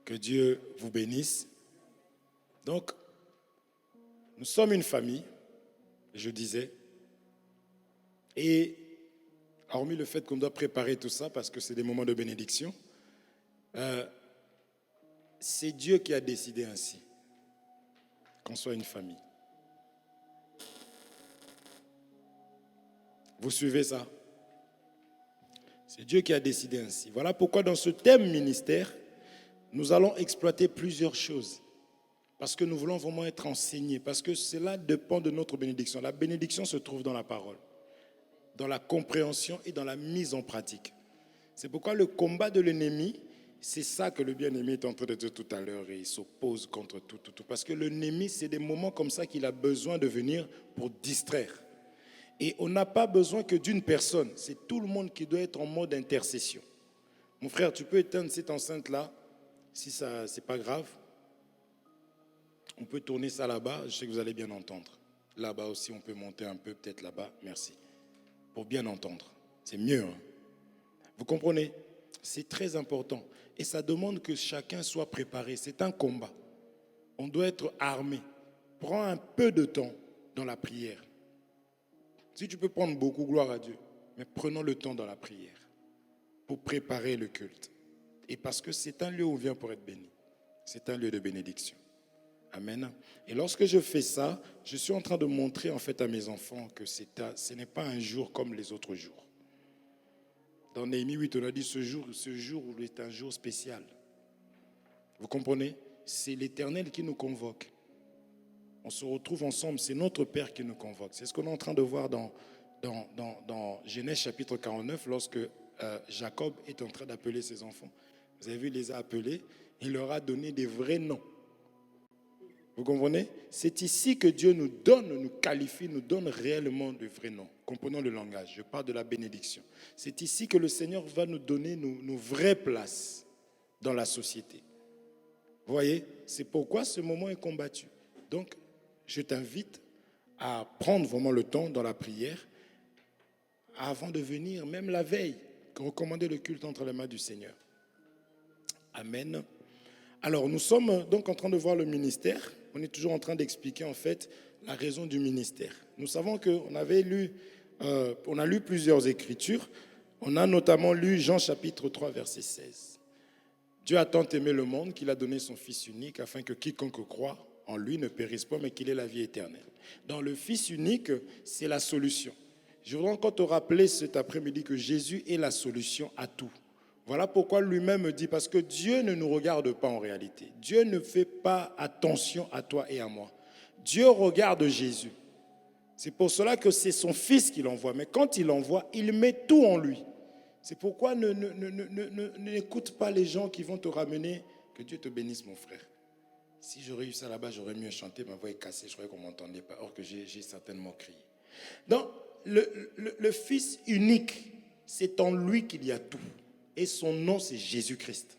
Que Dieu vous bénisse. Donc, nous sommes une famille, je disais, et hormis le fait qu'on doit préparer tout ça, parce que c'est des moments de bénédiction, c'est Dieu qui a décidé ainsi, qu'on soit une famille. Vous suivez ça? C'est Dieu qui a décidé ainsi. Voilà pourquoi dans ce thème ministère, nous allons exploiter plusieurs choses. Parce que nous voulons vraiment être enseignés. Parce que cela dépend de notre bénédiction. La bénédiction se trouve dans la parole, dans la compréhension et dans la mise en pratique. C'est pourquoi le combat de l'ennemi, c'est ça que le bien-aimé est en train de dire tout à l'heure. Et il s'oppose contre tout. Parce que l'ennemi, c'est des moments comme ça qu'il a besoin de venir pour distraire. Et on n'a pas besoin que d'une personne. C'est tout le monde qui doit être en mode intercession. Mon frère, tu peux éteindre cette enceinte-là. Si ça, c'est pas grave, on peut tourner ça là-bas. Je sais que vous allez bien entendre. Là-bas aussi, on peut monter un peu, peut-être là-bas. Merci. Pour bien entendre. C'est mieux. Hein? Vous comprenez? C'est très important. Et ça demande que chacun soit préparé. C'est un combat. On doit être armé. Prends un peu de temps dans la prière. Si tu peux prendre beaucoup, gloire à Dieu. Mais prenons le temps dans la prière pour préparer le culte. Et parce que c'est un lieu où on vient pour être béni. C'est un lieu de bénédiction. Amen. Et lorsque je fais ça, je suis en train de montrer en fait à mes enfants que ce n'est pas un jour comme les autres jours. Dans Néhémie 8, on a dit ce jour est un jour spécial. Vous comprenez? C'est l'Éternel qui nous convoque. On se retrouve ensemble, c'est notre Père qui nous convoque. C'est ce qu'on est en train de voir dans Genèse chapitre 49, lorsque Jacob est en train d'appeler ses enfants. Vous avez vu, il les a appelés, il leur a donné des vrais noms. Vous comprenez? C'est ici que Dieu nous donne, nous qualifie, nous donne réellement de vrais noms. Comprenons le langage, je parle de la bénédiction. C'est ici que le Seigneur va nous donner nos vraies places dans la société. Vous voyez? C'est pourquoi ce moment est combattu. Donc, je t'invite à prendre vraiment le temps dans la prière avant de venir, même la veille, recommander le culte entre les mains du Seigneur. Amen. Alors, nous sommes donc en train de voir le ministère. On est toujours en train d'expliquer en fait la raison du ministère. Nous savons qu'on a lu plusieurs écritures. On a notamment lu Jean chapitre 3, verset 16. Dieu a tant aimé le monde qu'il a donné son Fils unique afin que quiconque croit en lui ne périsse pas, mais qu'il ait la vie éternelle. Dans le Fils unique, c'est la solution. Je voudrais encore te rappeler cet après-midi que Jésus est la solution à tout. Voilà pourquoi lui-même dit, parce que Dieu ne nous regarde pas en réalité. Dieu ne fait pas attention à toi et à moi. Dieu regarde Jésus. C'est pour cela que c'est son Fils qu'il envoie. Mais quand il envoie, il met tout en lui. C'est pourquoi n'écoute pas les gens qui vont te ramener. Que Dieu te bénisse, mon frère. Si j'aurais eu ça là-bas, j'aurais mieux chanté, ma voix est cassée, je croyais qu'on ne m'entendait pas, or que j'ai certainement crié. Donc, le Fils unique, c'est en lui qu'il y a tout. Et son nom, c'est Jésus-Christ.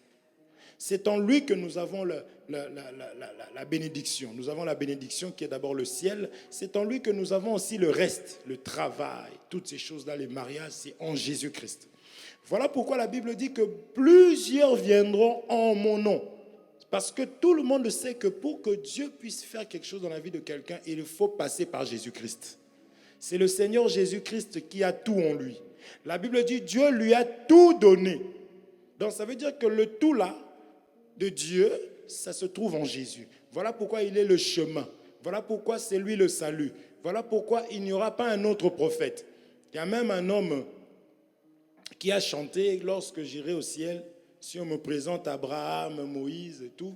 C'est en lui que nous avons la bénédiction. Nous avons la bénédiction qui est d'abord le ciel. C'est en lui que nous avons aussi le reste, le travail, toutes ces choses-là, les mariages, c'est en Jésus-Christ. Voilà pourquoi la Bible dit que plusieurs viendront en mon nom. Parce que tout le monde sait que pour que Dieu puisse faire quelque chose dans la vie de quelqu'un, il faut passer par Jésus-Christ. C'est le Seigneur Jésus-Christ qui a tout en lui. La Bible dit Dieu lui a tout donné. Donc ça veut dire que le tout là de Dieu, ça se trouve en Jésus. Voilà pourquoi il est le chemin. Voilà pourquoi c'est lui le salut. Voilà pourquoi il n'y aura pas un autre prophète. Il y a même un homme qui a chanté lorsque j'irai au ciel. Si on me présente Abraham, Moïse et tout,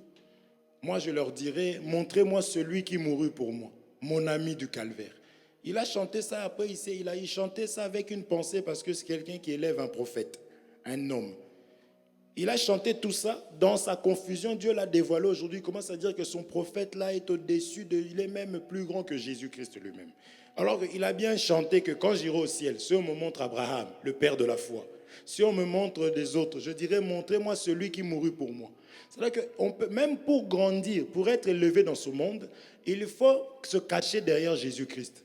moi je leur dirai, montrez-moi celui qui mourut pour moi, mon ami du calvaire. Il a chanté ça, après il a chanté ça avec une pensée parce que c'est quelqu'un qui élève un prophète, un homme. Il a chanté tout ça, dans sa confusion, Dieu l'a dévoilé aujourd'hui. Il commence à dire que son prophète là est au-dessus il est même plus grand que Jésus-Christ lui-même. Alors il a bien chanté que quand j'irai au ciel, si on me montre Abraham, le père de la foi, si on me montre des autres, je dirais montrez-moi celui qui mourut pour moi. C'est-à-dire qu'on peut, même pour grandir, pour être élevé dans ce monde, il faut se cacher derrière Jésus-Christ.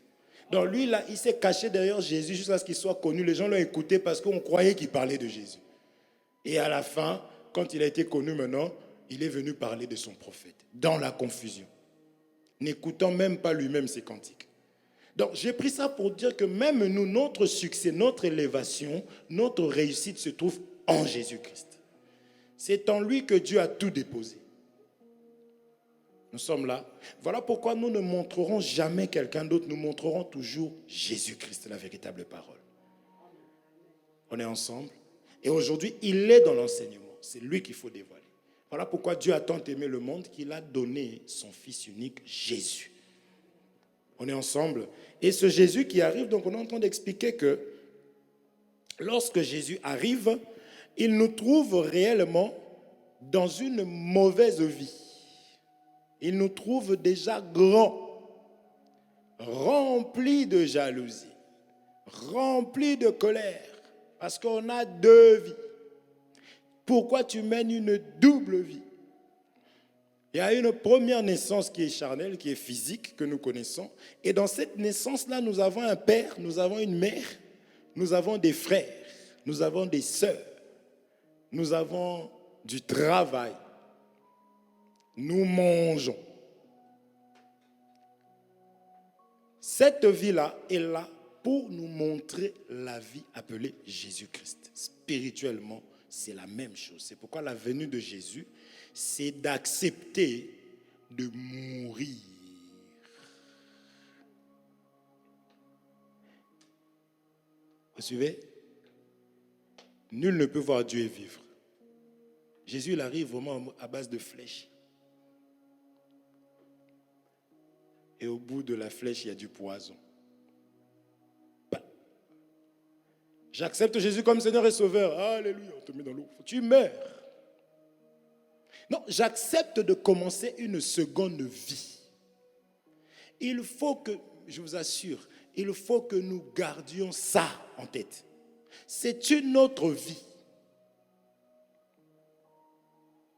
Donc lui, là, il s'est caché derrière Jésus jusqu'à ce qu'il soit connu. Les gens l'ont écouté parce qu'on croyait qu'il parlait de Jésus. Et à la fin, quand il a été connu maintenant, Il est venu parler de son prophète, dans la confusion, n'écoutant même pas lui-même ses cantiques. Donc j'ai pris ça pour dire que même nous, notre succès, notre élévation, notre réussite se trouve en Jésus-Christ. C'est en lui que Dieu a tout déposé. Nous sommes là. Voilà pourquoi nous ne montrerons jamais quelqu'un d'autre, nous montrerons toujours Jésus-Christ, la véritable parole. On est ensemble. Et aujourd'hui, il est dans l'enseignement. C'est lui qu'il faut dévoiler. Voilà pourquoi Dieu a tant aimé le monde qu'il a donné son Fils unique, Jésus. On est ensemble. Et ce Jésus qui arrive, donc on est en train d'expliquer que lorsque Jésus arrive, il nous trouve réellement dans une mauvaise vie. Il nous trouve déjà grands, remplis de jalousie, remplis de colère, parce qu'on a deux vies. Pourquoi tu mènes une double vie? Il y a une première naissance qui est charnelle, qui est physique, que nous connaissons. Et dans cette naissance-là, nous avons un père, nous avons une mère, nous avons des frères, nous avons des sœurs, nous avons du travail. Nous mangeons. Cette vie-là est là pour nous montrer la vie appelée Jésus-Christ. Spirituellement, c'est la même chose. C'est pourquoi la venue de Jésus, c'est d'accepter de mourir. Vous suivez? Nul ne peut voir Dieu et vivre. Jésus, il arrive vraiment à base de flèches. Et au bout de la flèche, il y a du poison. J'accepte Jésus comme Seigneur et Sauveur. Alléluia, on te met dans l'eau. Tu meurs. Non, j'accepte de commencer une seconde vie. Il faut que, je vous assure, il faut que nous gardions ça en tête. C'est une autre vie.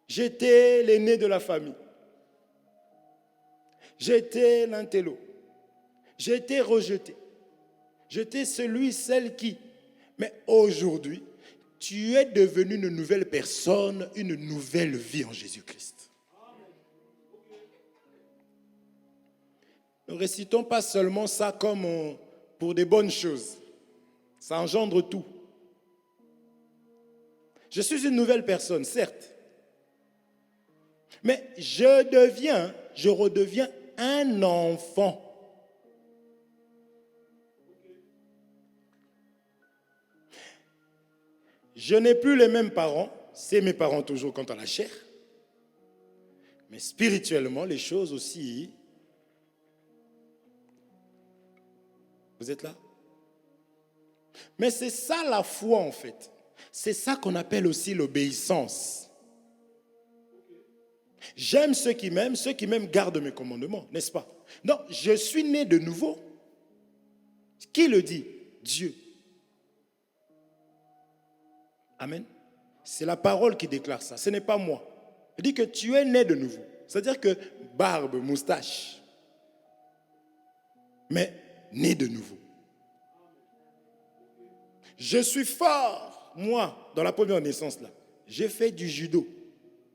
J'étais l'aîné de la famille. J'étais l'intello. J'étais rejeté. J'étais celui, celle qui. Mais aujourd'hui, tu es devenu une nouvelle personne, une nouvelle vie en Jésus-Christ. Ne récitons pas seulement ça comme pour des bonnes choses. Ça engendre tout. Je suis une nouvelle personne, certes. Mais je redeviens un enfant. Je n'ai plus les mêmes parents, c'est mes parents toujours quant à la chair. Mais spirituellement, les choses aussi. Vous êtes là? Mais c'est ça la foi en fait. C'est ça qu'on appelle aussi l'obéissance. J'aime ceux qui m'aiment gardent mes commandements, n'est-ce pas? Non, je suis né de nouveau. Qui le dit? Dieu. Amen. C'est la parole qui déclare ça, ce n'est pas moi. Il dit que tu es né de nouveau. C'est-à-dire que barbe, moustache, mais né de nouveau. Je suis fort, moi, dans la première naissance là. J'ai fait du judo.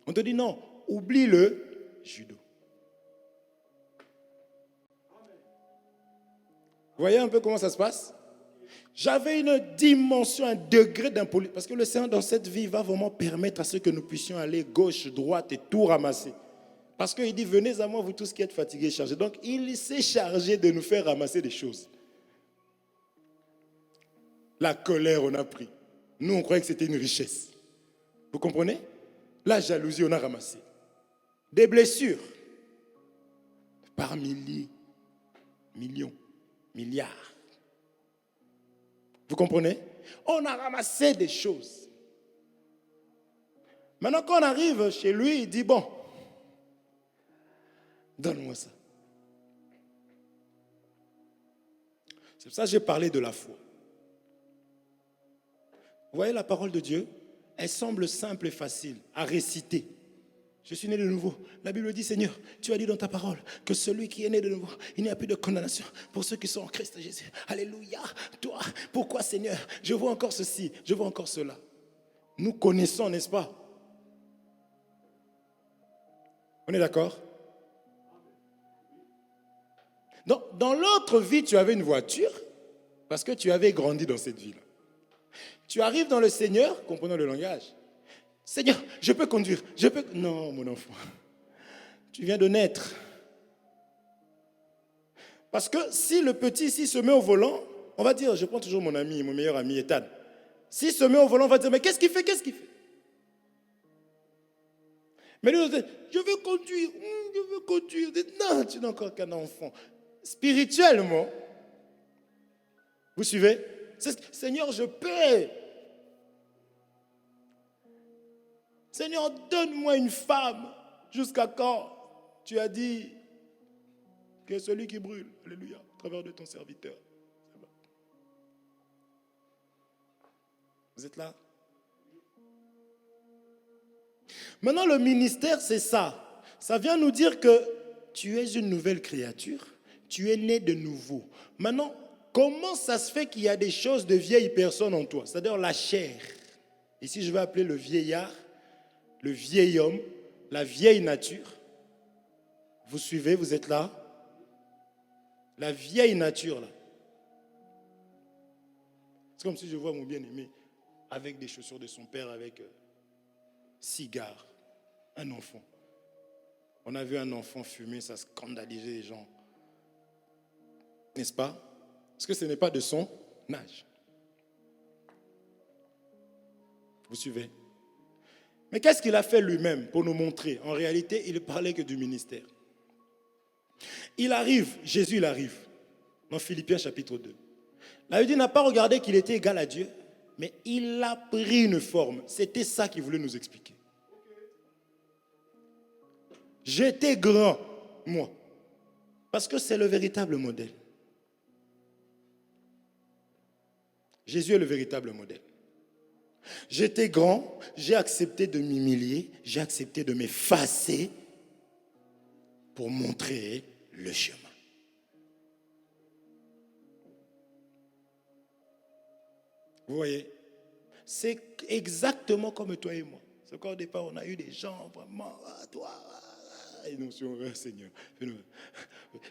On te dit non, oublie le judo. Vous voyez un peu comment ça se passe? J'avais une dimension, un degré d'impolitesse. Parce que le Seigneur, dans cette vie, va vraiment permettre à ce que nous puissions aller gauche, droite et tout ramasser. Parce qu'il dit, venez à moi, vous tous qui êtes fatigués et chargés. Donc, il s'est chargé de nous faire ramasser des choses. La colère, on a pris. Nous, on croyait que c'était une richesse. Vous comprenez? La jalousie, on a ramassé. Des blessures. Par milliers, millions, milliards. Vous comprenez? On a ramassé des choses. Maintenant, quand on arrive chez lui, il dit, bon, donne-moi ça. C'est pour ça que j'ai parlé de la foi. Vous voyez la parole de Dieu? Elle semble simple et facile à réciter. Je suis né de nouveau. La Bible dit, Seigneur, tu as dit dans ta parole que celui qui est né de nouveau, il n'y a plus de condamnation pour ceux qui sont en Christ Jésus. Alléluia. Toi, pourquoi Seigneur? Je vois encore ceci, je vois encore cela. Nous connaissons, n'est-ce pas? On est d'accord? Dans l'autre vie, tu avais une voiture parce que tu avais grandi dans cette vie-là. Tu arrives dans le Seigneur, comprenons le langage. Seigneur, je peux conduire, je peux... Non, mon enfant, tu viens de naître. Parce que si le petit ici se met au volant, on va dire, je prends toujours mon meilleur ami Ethan. S'il se met au volant, on va dire, mais qu'est-ce qu'il fait? Mais lui, je veux conduire. Non, tu n'es encore qu'un enfant. Spirituellement, vous suivez? Seigneur, je paie. Seigneur, donne-moi une femme. Jusqu'à quand? Tu as dit que celui qui brûle, alléluia, à travers de ton serviteur. Vous êtes là? Maintenant, le ministère, c'est ça. Ça vient nous dire que tu es une nouvelle créature, tu es né de nouveau. Maintenant, comment ça se fait qu'il y a des choses de vieilles personnes en toi? C'est-à-dire la chair. Ici, je vais appeler le vieillard, le vieil homme, la vieille nature. Vous suivez, vous êtes là? La vieille nature, là. C'est comme si je vois mon bien-aimé avec des chaussures de son père, avec cigare, un enfant. On a vu un enfant fumer, ça scandalisait les gens. N'est-ce pas? Parce que ce n'est pas de son âge. Vous suivez? Mais qu'est-ce qu'il a fait lui-même pour nous montrer? En réalité, il ne parlait que du ministère. Il arrive, Jésus il arrive, dans Philippiens chapitre 2. La Bible n'a pas regardé qu'il était égal à Dieu, mais il a pris une forme. C'était ça qu'il voulait nous expliquer. J'étais grand, moi, parce que c'est le véritable modèle. Jésus est le véritable modèle. J'étais grand, j'ai accepté de m'humilier, j'ai accepté de m'effacer pour montrer le chemin. Vous voyez? C'est exactement comme toi et moi. C'est qu'au départ, on a eu des gens vraiment, et nous sommes Seigneur.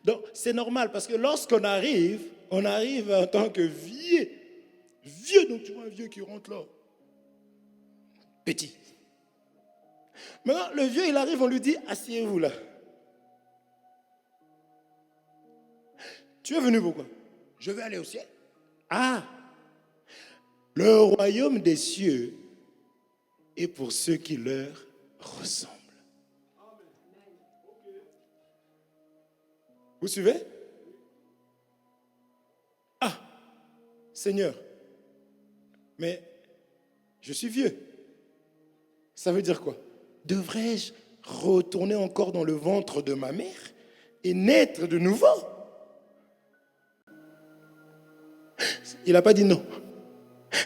Donc, c'est normal parce que lorsqu'on arrive, on arrive en tant que vieux. Vieux, donc tu vois un vieux qui rentre là. Petit. Maintenant, le vieux, il arrive, on lui dit, asseyez-vous là. Tu es venu pourquoi? Je veux aller au ciel. Ah! Le royaume des cieux est pour ceux qui leur ressemblent. Vous suivez? Ah! Seigneur, mais je suis vieux. Ça veut dire quoi? Devrais-je retourner encore dans le ventre de ma mère et naître de nouveau? Il n'a pas dit non.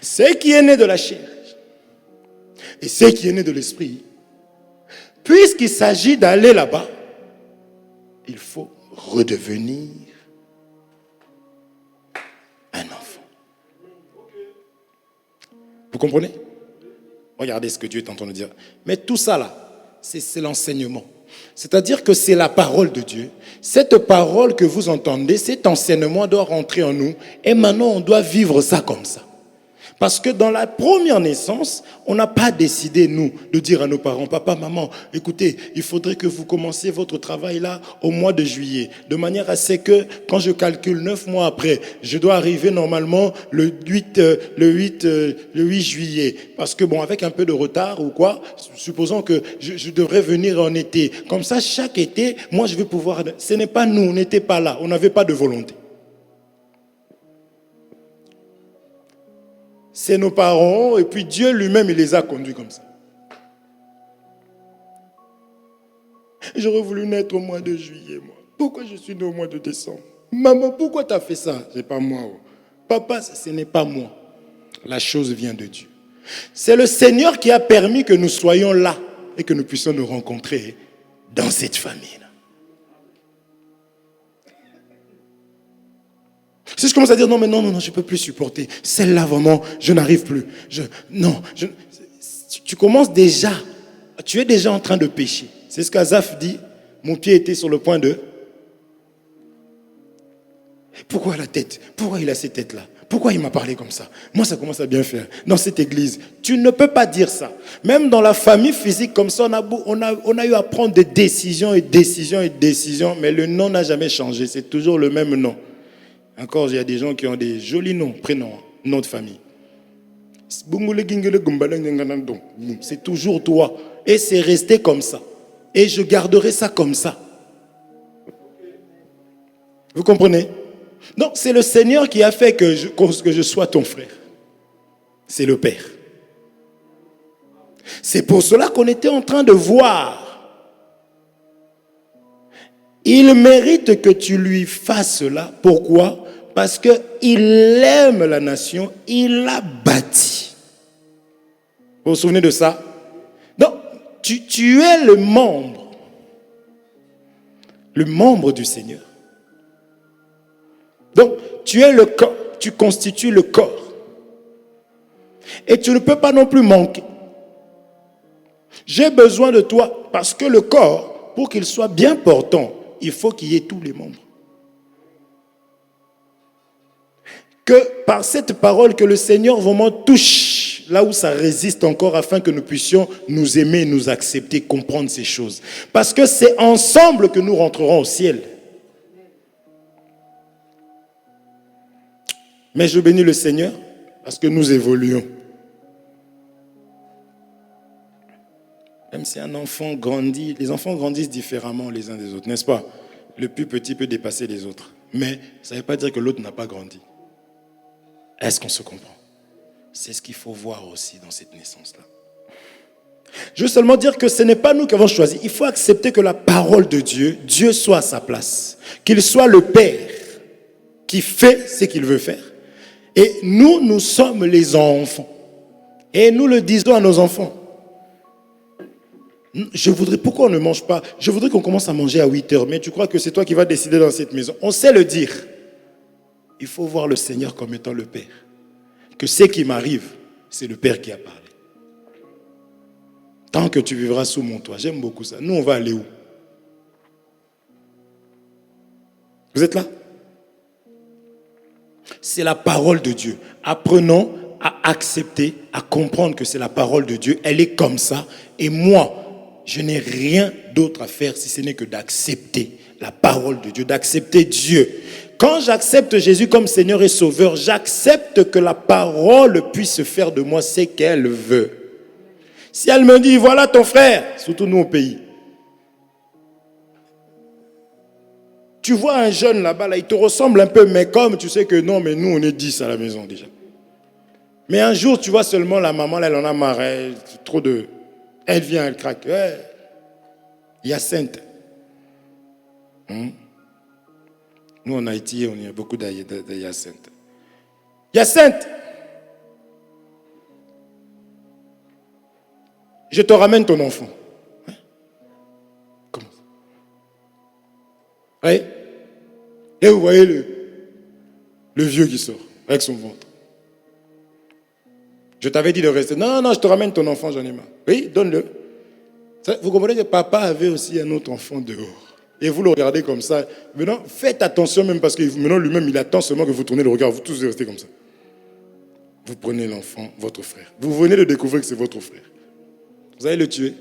Ce qui est né de la chair et ce qui est né de l'esprit, puisqu'il s'agit d'aller là-bas, il faut redevenir un enfant. Vous comprenez? Regardez ce que Dieu est en train de dire. Mais tout ça là, c'est l'enseignement. C'est-à-dire que c'est la parole de Dieu. Cette parole que vous entendez, cet enseignement doit rentrer en nous. Et maintenant, on doit vivre ça comme ça. Parce que dans la première naissance, on n'a pas décidé, nous, de dire à nos parents, papa, maman, écoutez, il faudrait que vous commenciez votre travail là au mois de juillet. De manière à ce que, quand je calcule 9 mois après, je dois arriver normalement le 8 juillet. Parce que bon, avec un peu de retard ou quoi, supposons que je devrais venir en été. Comme ça, chaque été, moi je vais pouvoir... Ce n'est pas nous, on n'était pas là, on n'avait pas de volonté. C'est nos parents, et puis Dieu lui-même, il les a conduits comme ça. J'aurais voulu naître au mois de juillet, moi. Pourquoi je suis né au mois de décembre? Maman, pourquoi tu as fait ça? C'est pas moi. Papa, ce n'est pas moi. La chose vient de Dieu. C'est le Seigneur qui a permis que nous soyons là et que nous puissions nous rencontrer dans cette famille-là. Si je commence à dire non, je ne peux plus supporter. Celle-là, vraiment, je n'arrive plus. Tu commences déjà, tu es déjà en train de pécher. C'est ce qu'Azaph dit. Mon pied était sur le point de... Pourquoi la tête? Pourquoi il a cette tête-là? Pourquoi il m'a parlé comme ça? Moi, ça commence à bien faire. Dans cette église, tu ne peux pas dire ça. Même dans la famille physique, comme ça, on a eu à prendre des décisions et décisions et décisions, mais le nom n'a jamais changé. C'est toujours le même nom. Encore, il y a des gens qui ont des jolis noms, prénoms, noms de famille. C'est toujours toi. Et c'est resté comme ça. Et je garderai ça comme ça. Vous comprenez? Non, c'est le Seigneur qui a fait que je sois ton frère. C'est le Père. C'est pour cela qu'on était en train de voir. Il mérite que tu lui fasses cela. Pourquoi? Parce qu'il aime la nation, il l'a bâtie. Vous vous souvenez de ça? Donc, tu es le membre du Seigneur. Donc, tu es le corps, tu constitues le corps. Et tu ne peux pas non plus manquer. J'ai besoin de toi parce que le corps, pour qu'il soit bien portant, il faut qu'il y ait tous les membres. Que par cette parole que le Seigneur vraiment touche là où ça résiste encore afin que nous puissions nous aimer, nous accepter, comprendre ces choses. Parce que c'est ensemble que nous rentrerons au ciel. Mais je bénis le Seigneur parce que nous évoluons. Même si un enfant grandit, les enfants grandissent différemment les uns des autres, n'est-ce pas? Le plus petit peut dépasser les autres. Mais ça ne veut pas dire que l'autre n'a pas grandi. Est-ce qu'on se comprend? C'est ce qu'il faut voir aussi dans cette naissance-là. Je veux seulement dire que ce n'est pas nous qui avons choisi. Il faut accepter que la parole de Dieu, Dieu soit à sa place. Qu'il soit le Père qui fait ce qu'il veut faire. Et nous sommes les enfants. Et nous le disons à nos enfants. Pourquoi on ne mange pas? Je voudrais qu'on commence à manger à 8 heures. Mais tu crois que c'est toi qui vas décider dans cette maison? On sait le dire. Il faut voir le Seigneur comme étant le Père. Que ce qui m'arrive, c'est le Père qui a parlé. Tant que tu vivras sous mon toit. J'aime beaucoup ça. Nous, on va aller où? Vous êtes là? C'est la parole de Dieu. Apprenons à accepter, à comprendre que c'est la parole de Dieu. Elle est comme ça. Et moi, je n'ai rien d'autre à faire si ce n'est que d'accepter la parole de Dieu, d'accepter Dieu. Quand j'accepte Jésus comme Seigneur et Sauveur, j'accepte que la parole puisse faire de moi ce qu'elle veut. Si elle me dit, voilà ton frère, surtout nous au pays. Tu vois un jeune là-bas, là, il te ressemble un peu, mais comme tu sais que non, mais nous on est 10 à la maison déjà. Mais un jour, tu vois seulement la maman, là, elle en a marre, trop de... Elle vient, elle craque. Ouais. Hyacinthe. Nous en Haïti, on y a beaucoup d'Hyacinthe. Hyacinthe, je te ramène ton enfant. Hein? Comment ça? Oui. Et vous voyez le vieux qui sort avec son ventre. Je t'avais dit de rester. Non, non, je te ramène ton enfant, j'en ai marre. Oui, donne-le. Vous comprenez que papa avait aussi un autre enfant dehors. Et vous le regardez comme ça. Maintenant, faites attention même parce que maintenant lui-même, il attend seulement que vous tournez le regard. Vous tous restez comme ça. Vous prenez l'enfant, votre frère. Vous venez de découvrir que c'est votre frère. Vous allez le tuer.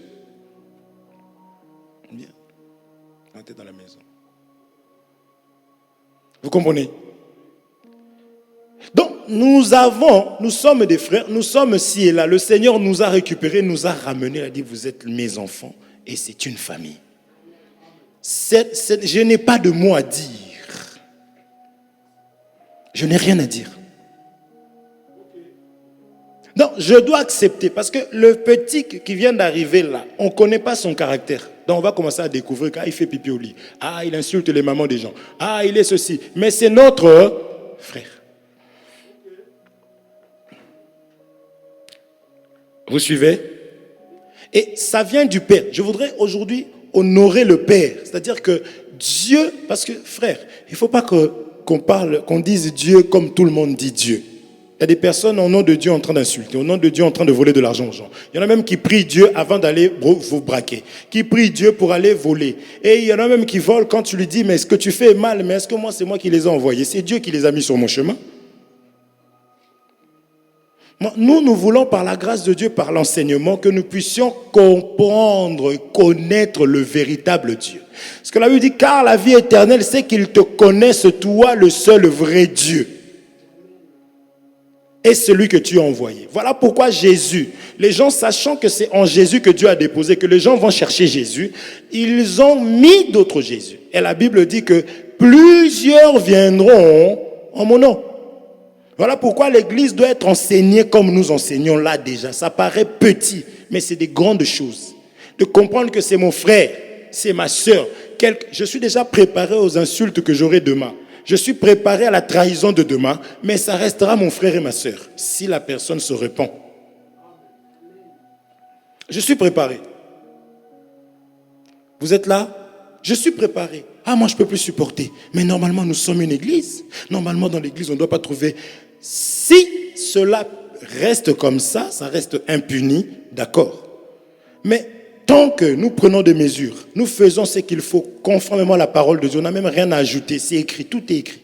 Bien. Rentrez dans la maison. Vous comprenez? Donc, nous sommes des frères, nous sommes ci et là. Le Seigneur nous a récupérés, nous a ramenés. Il a dit, vous êtes mes enfants et c'est une famille. Je n'ai pas de mots à dire. Je n'ai rien à dire. Non, je dois accepter parce que le petit qui vient d'arriver là, on ne connaît pas son caractère. Donc on va commencer à découvrir qu'il fait pipi au lit. Ah, il insulte les mamans des gens. Ah, il est ceci. Mais c'est notre frère. Vous suivez? Et ça vient du Père. Je voudrais aujourd'hui honorer le Père. C'est-à-dire que Dieu, parce que frère, il ne faut pas qu'on dise Dieu comme tout le monde dit Dieu. Il y a des personnes au nom de Dieu en train d'insulter, au nom de Dieu en train de voler de l'argent aux gens. Il y en a même qui prient Dieu avant d'aller vous braquer, qui prient Dieu pour aller voler. Et il y en a même qui volent quand tu lui dis, mais ce que tu fais est mal, mais est-ce que moi c'est moi qui les ai envoyés? C'est Dieu qui les a mis sur mon chemin. Nous voulons par la grâce de Dieu, par l'enseignement, que nous puissions comprendre, connaître le véritable Dieu. Parce que la Bible dit, car la vie éternelle, c'est qu'ils te connaissent, toi, le seul vrai Dieu. Et celui que tu as envoyé. Voilà pourquoi Jésus, les gens sachant que c'est en Jésus que Dieu a déposé, que les gens vont chercher Jésus, ils ont mis d'autres Jésus. Et la Bible dit que plusieurs viendront en mon nom. Voilà pourquoi l'église doit être enseignée comme nous enseignons là déjà. Ça paraît petit, mais c'est des grandes choses. De comprendre que c'est mon frère, c'est ma soeur. Je suis déjà préparé aux insultes que j'aurai demain. Je suis préparé à la trahison de demain, mais ça restera mon frère et ma soeur, si la personne se repent. Je suis préparé. Vous êtes là? Je suis préparé. Ah, moi je ne peux plus supporter. Mais normalement, nous sommes une église. Normalement, dans l'église, on ne doit pas trouver... Si cela reste comme ça reste impuni, d'accord. Mais tant que nous prenons des mesures, nous faisons ce qu'il faut conformément à la parole de Dieu, on n'a même rien à ajouter, c'est écrit, tout est écrit.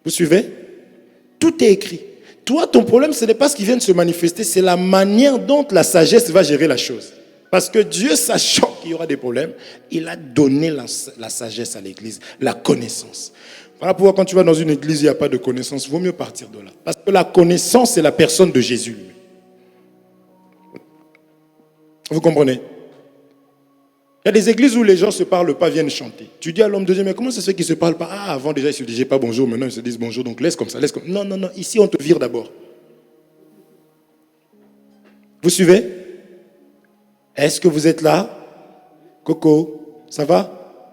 Vous suivez? Tout est écrit. Toi, ton problème, ce n'est pas ce qui vient de se manifester, c'est la manière dont la sagesse va gérer la chose. Parce que Dieu, sachant qu'il y aura des problèmes, il a donné la sagesse à l'église, la connaissance. Voilà pourquoi quand tu vas dans une église, il n'y a pas de connaissance, il vaut mieux partir de là. Parce que la connaissance, c'est la personne de Jésus. Vous comprenez? Il y a des églises où les gens ne se parlent pas, viennent chanter. Tu dis à l'homme de Dieu, mais comment ça se fait qu'ils ne se parlent pas? Ah, avant déjà, ils ne se disaient pas bonjour, maintenant ils se disent bonjour, donc laisse comme ça, laisse comme ça. Non, non, non, ici on te vire d'abord. Vous suivez? Est-ce que vous êtes là? Coco, ça va?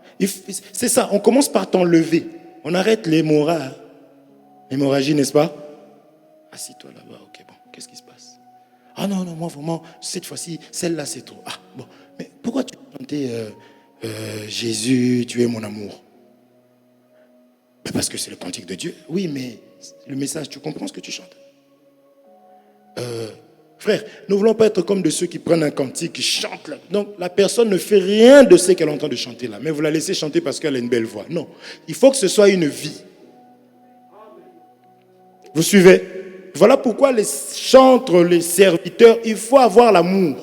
C'est ça, on commence par t'enlever. On arrête l'hémorragie, n'est-ce pas? Assis-toi là-bas, ok, bon, qu'est-ce qui se passe? Ah non, non, moi vraiment, cette fois-ci, celle-là c'est trop. Ah, bon, mais pourquoi tu chantais Jésus, tu es mon amour? Parce que c'est le cantique de Dieu. Oui, mais le message, tu comprends ce que tu chantes? Frère, nous ne voulons pas être comme de ceux qui prennent un cantique, qui chantent là. Donc la personne ne fait rien de ce qu'elle est en train de chanter là. Mais vous la laissez chanter parce qu'elle a une belle voix. Non, il faut que ce soit une vie. Vous suivez? Voilà pourquoi les chantres, les serviteurs, il faut avoir l'amour.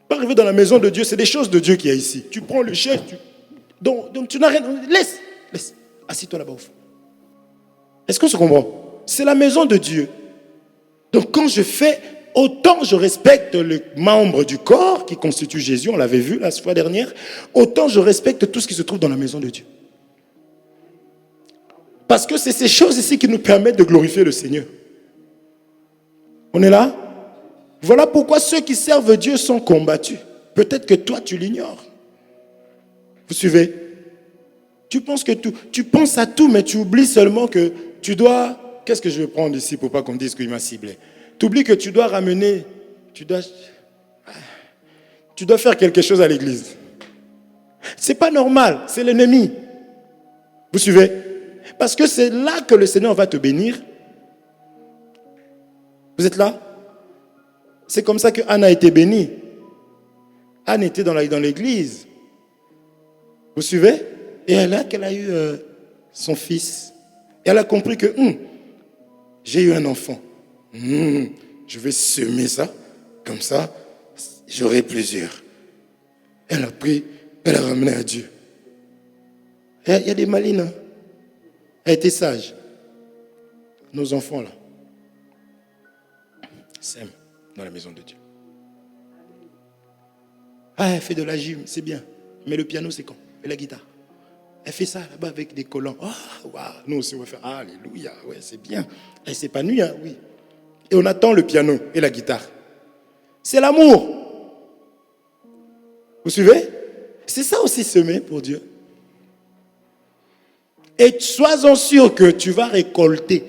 Pas arriver dans la maison de Dieu, c'est des choses de Dieu qu'il y a ici. Tu prends le chef, donc tu n'as rien. Laisse. Assis-toi là-bas au fond. Est-ce qu'on se comprend? C'est la maison de Dieu. Donc quand je fais, autant je respecte le membre du corps qui constitue Jésus, on l'avait vu la fois dernière, autant je respecte tout ce qui se trouve dans la maison de Dieu. Parce que c'est ces choses ici qui nous permettent de glorifier le Seigneur. On est là? Voilà pourquoi ceux qui servent Dieu sont combattus. Peut-être que toi tu l'ignores. Vous suivez? Tu penses à tout, mais tu oublies seulement que tu dois... Qu'est-ce que je vais prendre ici pour pas qu'on dise qu'il m'a ciblé? Tu oublies que tu dois ramener, tu dois faire quelque chose à l'église. C'est pas normal, c'est l'ennemi. Vous suivez? Parce que c'est là que le Seigneur va te bénir. Vous êtes là? C'est comme ça que Anne a été bénie. Anne était dans l'église. Vous suivez? Et elle a eu son fils. Et elle a compris que j'ai eu un enfant. Je vais semer ça. Comme ça, j'aurai plusieurs. Elle a pris, elle a ramené à Dieu. Il y a des malines. Hein? Elle a été sage. Nos enfants là s'aiment dans la maison de Dieu. Ah, elle fait de la gym, c'est bien. Mais le piano, c'est quand? Et la guitare. Elle fait ça là-bas avec des collants. Ah, waouh. Nous aussi, on va faire alléluia. Ouais, c'est bien. Elle s'épanouit, hein, oui. Et on attend le piano et la guitare. C'est l'amour. Vous suivez? C'est ça aussi semer pour Dieu. Et sois-en sûr que tu vas récolter.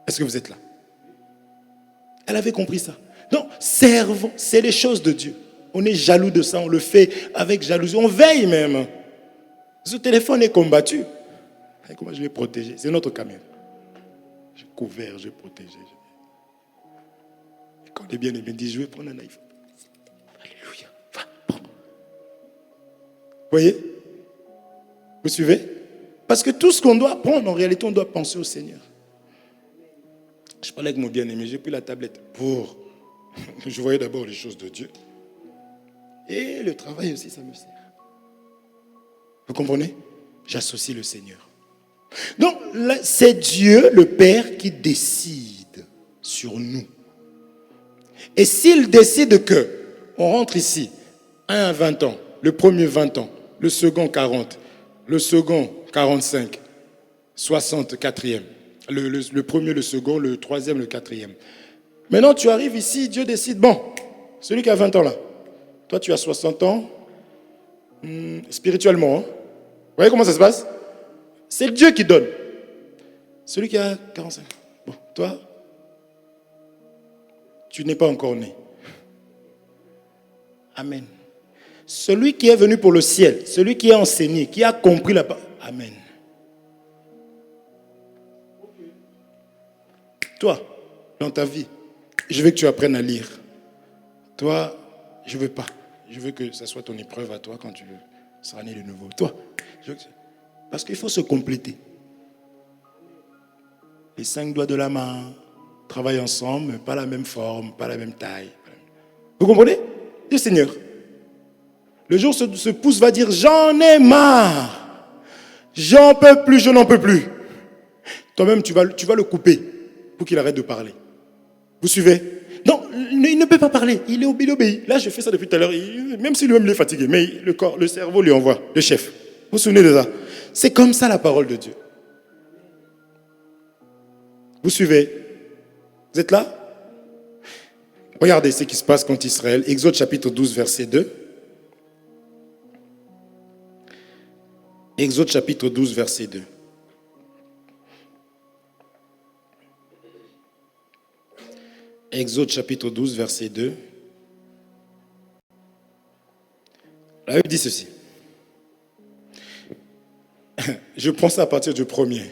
Est-ce que vous êtes là? Elle avait compris ça. Donc, servons, c'est les choses de Dieu. On est jaloux de ça, on le fait avec jalousie. On veille même. Ce téléphone est combattu. Et comment je l'ai protégé? C'est notre camion. J'ai couvert, j'ai protégé. Et quand les bien-aimés disent, je vais prendre un iPhone. Alléluia. Va, prends. Vous voyez? Vous suivez? Parce que tout ce qu'on doit prendre, en réalité, on doit penser au Seigneur. Je parlais avec mon bien-aimé, j'ai pris la tablette pour... Je voyais d'abord les choses de Dieu. Et le travail aussi, ça me sert. Vous comprenez? J'associe le Seigneur. Donc, c'est Dieu, le Père, qui décide sur nous. Et s'il décide que on rentre ici, un à 20 ans, le premier 20 ans, le second 40, le second 45, 60, quatrième, le premier, le second, le troisième, le quatrième. Maintenant, tu arrives ici, Dieu décide, bon, celui qui a 20 ans là, toi tu as 60 ans, spirituellement, hein? Vous voyez comment ça se passe? C'est Dieu qui donne. Celui qui a 45. Bon, toi, tu n'es pas encore né. Amen. Celui qui est venu pour le ciel, celui qui est enseigné, qui a compris la parole. Amen. Toi, dans ta vie, je veux que tu apprennes à lire. Toi, je ne veux pas. Je veux que ça soit ton épreuve à toi quand tu seras né de nouveau. Toi, je veux que... Parce qu'il faut se compléter. Les 5 doigts de la main travaillent ensemble, mais pas la même forme, pas la même taille. Vous comprenez? Le Seigneur. Le jour où ce pouce va dire, j'en ai marre. J'en peux plus, je n'en peux plus. Toi-même, tu vas le couper pour qu'il arrête de parler. Vous suivez? Non, il ne peut pas parler. Il obéit. Là, je fais ça depuis tout à l'heure. Même si lui-même est fatigué, mais le cerveau lui envoie, le chef. Vous vous souvenez de ça? C'est comme ça la parole de Dieu. Vous suivez? Vous êtes là? Regardez ce qui se passe contre Israël. Exode chapitre 12, verset 2. Exode chapitre 12, verset 2. Exode chapitre 12, verset 2. La Bible dit ceci. Je prends ça à partir du premier.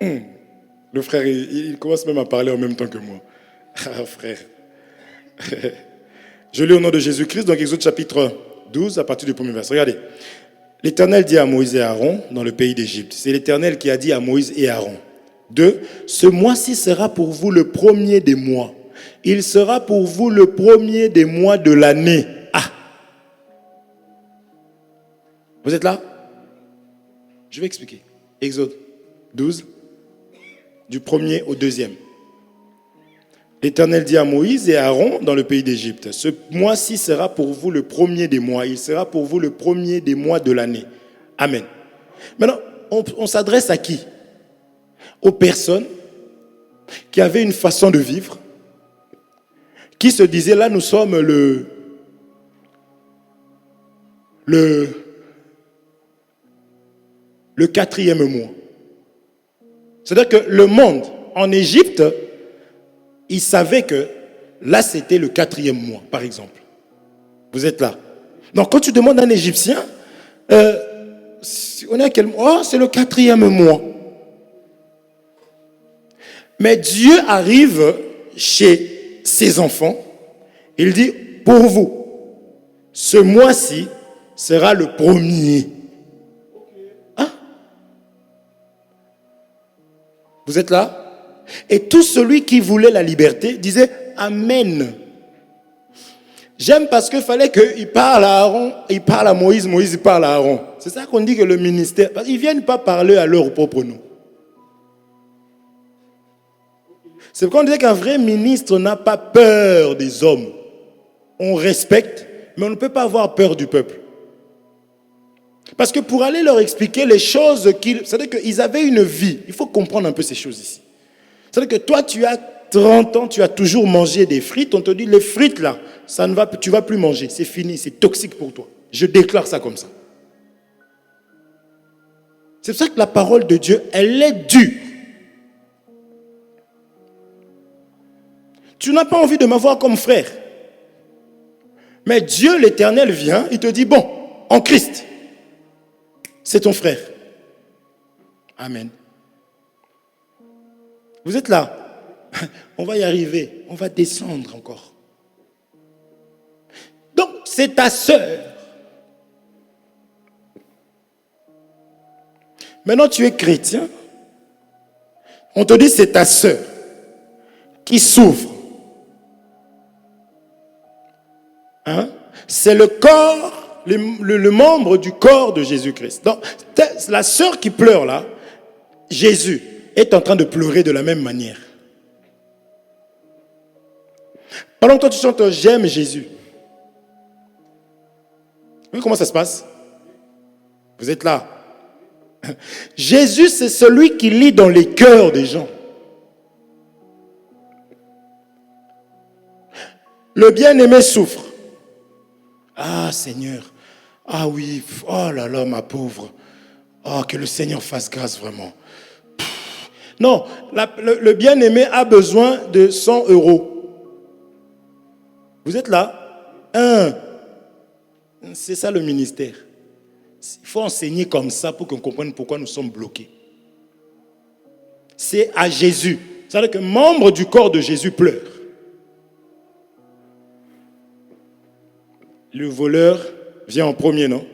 Le frère, il commence même à parler en même temps que moi. Ah, frère. Je lis au nom de Jésus-Christ, donc Exode chapitre 12, à partir du premier verset. Regardez. L'Éternel dit à Moïse et Aaron dans le pays d'Égypte. C'est l'Éternel qui a dit à Moïse et Aaron. 2. Ce mois-ci sera pour vous le premier des mois. Il sera pour vous le premier des mois de l'année. Ah! Vous êtes là? Je vais expliquer. Exode 12, du premier au deuxième. L'Éternel dit à Moïse et à Aaron dans le pays d'Égypte, ce mois-ci sera pour vous le premier des mois. Il sera pour vous le premier des mois de l'année. Amen. Maintenant, on s'adresse à qui? Aux personnes qui avaient une façon de vivre, qui se disaient, là nous sommes le 4e mois. C'est-à-dire que le monde en Égypte, il savait que là c'était le 4e mois, par exemple. Vous êtes là. Donc quand tu demandes à un Égyptien, on est à quel mois? Oh, c'est le 4e mois. Mais Dieu arrive chez ses enfants, il dit, pour vous, ce mois-ci sera le premier. Hein? Vous êtes là? Et tout celui qui voulait la liberté disait, Amen. J'aime parce qu'il fallait qu'il parle à Aaron, il parle à Moïse, Moïse il parle à Aaron. C'est ça qu'on dit que le ministère, parce qu'ils ne viennent pas parler à leur propre nom. C'est pourquoi on disait qu'un vrai ministre n'a pas peur des hommes. On respecte, mais on ne peut pas avoir peur du peuple. Parce que pour aller leur expliquer les choses c'est-à-dire qu'ils avaient une vie. Il faut comprendre un peu ces choses ici. C'est-à-dire que toi, tu as 30 ans, tu as toujours mangé des frites. On te dit, les frites là, tu ne vas plus manger. C'est fini, c'est toxique pour toi. Je déclare ça comme ça. C'est pour ça que la parole de Dieu, elle est dure. Tu n'as pas envie de m'avoir comme frère. Mais Dieu, l'Éternel, vient, il te dit, bon, en Christ, C'est ton frère. Amen. Vous êtes là. On va y arriver. On va descendre encore. Donc, c'est ta sœur. Maintenant, tu es chrétien. On te dit c'est ta sœur qui souffre. Hein? C'est le corps, le membre du corps de Jésus-Christ. Donc, la sœur qui pleure là, Jésus est en train de pleurer de la même manière. Pendant que toi tu chantes j'aime Jésus. Vous voyez comment ça se passe? Vous êtes là. Jésus, c'est celui qui lit dans les cœurs des gens. Le bien-aimé souffre. Ah Seigneur, ah oui, oh là là ma pauvre. Oh, que le Seigneur fasse grâce vraiment. Non, le bien-aimé a besoin de 100 €. Vous êtes là? C'est ça le ministère. Il faut enseigner comme ça pour qu'on comprenne pourquoi nous sommes bloqués. C'est à Jésus. C'est-à-dire que membre du corps de Jésus pleure. Le voleur vient en premier, non?